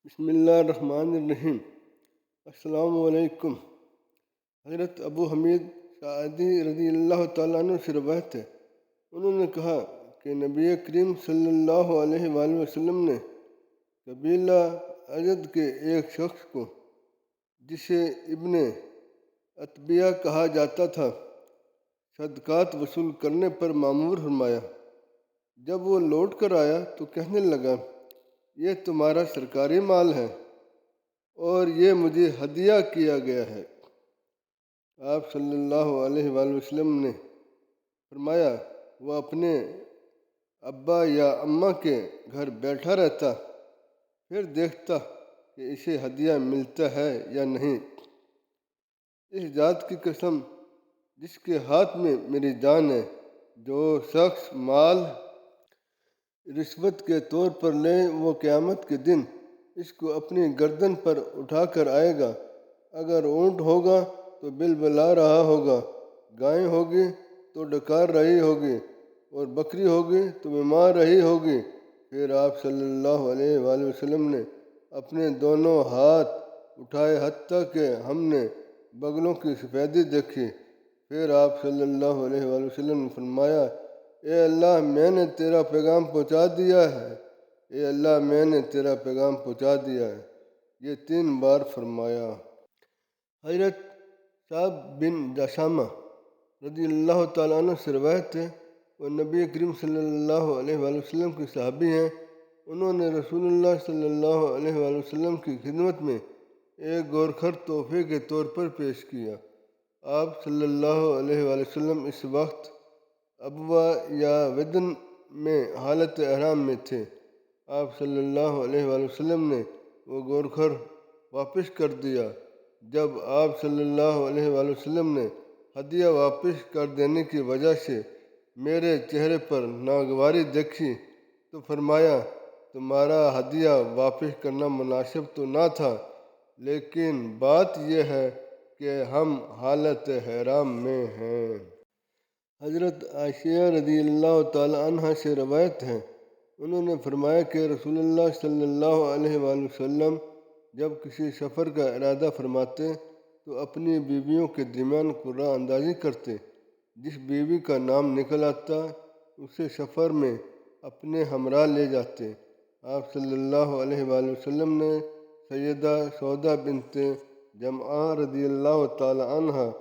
بسم اللہ الرحمن الرحیم۔ السلام علیکم۔ حضرت ابو حمید سعدی رضی اللہ تعالیٰ عنہ سے روایت ہے، انہوں نے کہا کہ نبی کریم صلی اللہ علیہ وآلہ وسلم نے قبیلہ ازد کے ایک شخص کو، جسے ابن عتبیہ کہا جاتا تھا، صدقات وصول کرنے پر مامور فرمایا۔ جب وہ لوٹ کر آیا تو کہنے لگا، یہ تمہارا سرکاری مال ہے اور یہ مجھے ہدیہ کیا گیا ہے۔ آپ صلی اللہ علیہ وآلہ وسلم نے فرمایا، وہ اپنے ابا یا اماں کے گھر بیٹھا رہتا، پھر دیکھتا کہ اسے ہدیہ ملتا ہے یا نہیں۔ اس ذات کی قسم جس کے ہاتھ میں میری جان ہے، جو شخص مال رشوت کے طور پر لے، وہ قیامت کے دن اس کو اپنی گردن پر اٹھا کر آئے گا۔ اگر اونٹ ہوگا تو بلبلا رہا ہوگا، گائے ہوگی تو ڈکار رہی ہوگی، اور بکری ہوگی تو بیمار رہی ہوگی۔ پھر آپ صلی اللہ علیہ وآلہ وسلم نے اپنے دونوں ہاتھ اٹھائے حتیٰ کہ ہم نے بغلوں کی سفیدی دیکھی۔ پھر آپ صلی اللہ علیہ وآلہ وسلم نے فرمایا، اے اللہ، میں نے تیرا پیغام پہنچا دیا ہے، اے اللہ، میں نے تیرا پیغام پہنچا دیا ہے۔ یہ 3 بار فرمایا۔ حضرت صعب بن جثامہ رضی اللہ تعالیٰ عنہ سے روایت ہے، وہ نبی کریم صلی اللہ علیہ وآلہ وسلم کے صحابی ہیں۔ انہوں نے رسول اللہ صلی اللہ علیہ وآلہ وسلم کی خدمت میں ایک گورکھر تحفے کے طور پر پیش کیا۔ آپ صلی اللہ علیہ وآلہ وسلم اس وقت ابوا یا ودن میں حالت احرام میں تھے۔ آپ صلی اللہ علیہ وآلہ وسلم نے وہ گورکھر واپس کر دیا۔ جب آپ صلی اللہ علیہ وآلہ وسلم نے ہدیہ واپس کر دینے کی وجہ سے میرے چہرے پر ناگواری دیکھی تو فرمایا، تمہارا ہدیہ واپس کرنا مناسب تو نہ تھا، لیکن بات یہ ہے کہ ہم حالت احرام میں ہیں۔ حضرت عائشہ رضی اللہ تعالیٰ عنہ سے روایت ہے، انہوں نے فرمایا کہ رسول اللہ صلی اللہ علیہ وآلہ وسلم جب کسی سفر کا ارادہ فرماتے تو اپنی بیویوں کے درمیان قرعہ اندازی کرتے۔ جس بیوی کا نام نکل آتا اسے سفر میں اپنے ہمراہ لے جاتے۔ آپ صلی اللہ علیہ وآلہ وسلم نے سیدہ سودا بنت زمعہ رضی اللہ تعالیٰ عنہ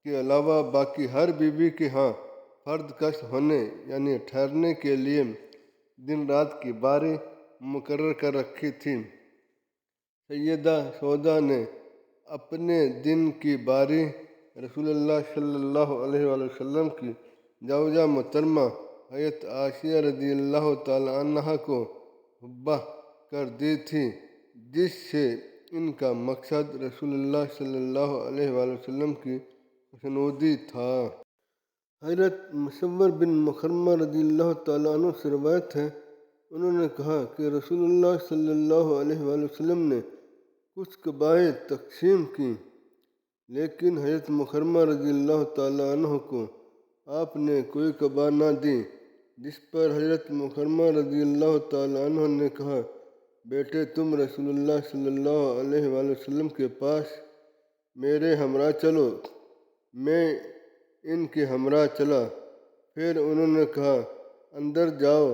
کے علاوہ باقی ہر بیوی کے ہاں فرد کش ہونے یعنی ٹھہرنے کے لیے دن رات کی باری مقرر کر رکھی تھی۔ سیدہ سودا نے اپنے دن کی باری رسول اللہ صلی اللہ علیہ وآلہ وسلم کی زوجہ محترمہ حضرت عائشہ رضی اللہ تعالیٰ عنہ کو ہبہ کر دی تھی، جس سے ان کا مقصد رسول اللہ صلی اللہ علیہ وآلہ وسلم کی خوشنودی تھا۔ حضرت مصور بن مخرمہ رضی اللہ تعالیٰ عنہ سے روایت ہے، انہوں نے کہا کہ رسول اللہ صلی اللہ علیہ وآلہ وسلم نے کچھ قبائیں تقسیم کیں، لیکن حضرت مخرمہ رضی اللہ تعالیٰ عنہ کو آپ نے کوئی قبا نہ دی، جس پر حضرت مخرمہ رضی اللہ تعالیٰ عنہ نے کہا، بیٹے، تم رسول اللہ صلی اللہ علیہ وآلہ وسلم کے پاس میرے ہمراہ چلو۔ میں ان کے ہمراہ چلا، پھر انہوں نے کہا، اندر جاؤ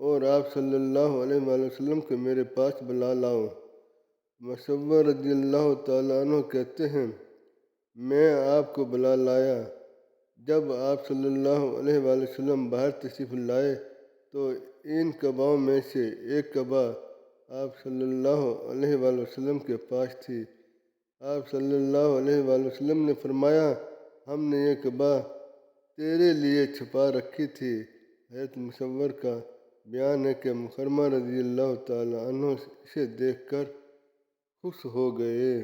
اور آپ صلی اللہ علیہ وآلہ وسلم کو میرے پاس بلا لاؤ۔ مصور رضی اللہ تعالیٰ عنہ کہتے ہیں، میں آپ کو بلا لایا۔ جب آپ صلی اللہ علیہ وآلہ وسلم باہر تشریف لائے تو ان قباؤں میں سے ایک قبا آپ صلی اللہ علیہ وآلہ وسلم کے پاس تھی۔ آپ صلی اللہ علیہ وآلہ وسلم نے فرمایا، ہم نے یہ قبا تیرے لیے چھپا رکھی تھی۔ حضرت مصور کا بیان ہے کہ مخرمہ رضی اللہ تعالیٰ عنہ اسے دیکھ کر خوش ہو گئے۔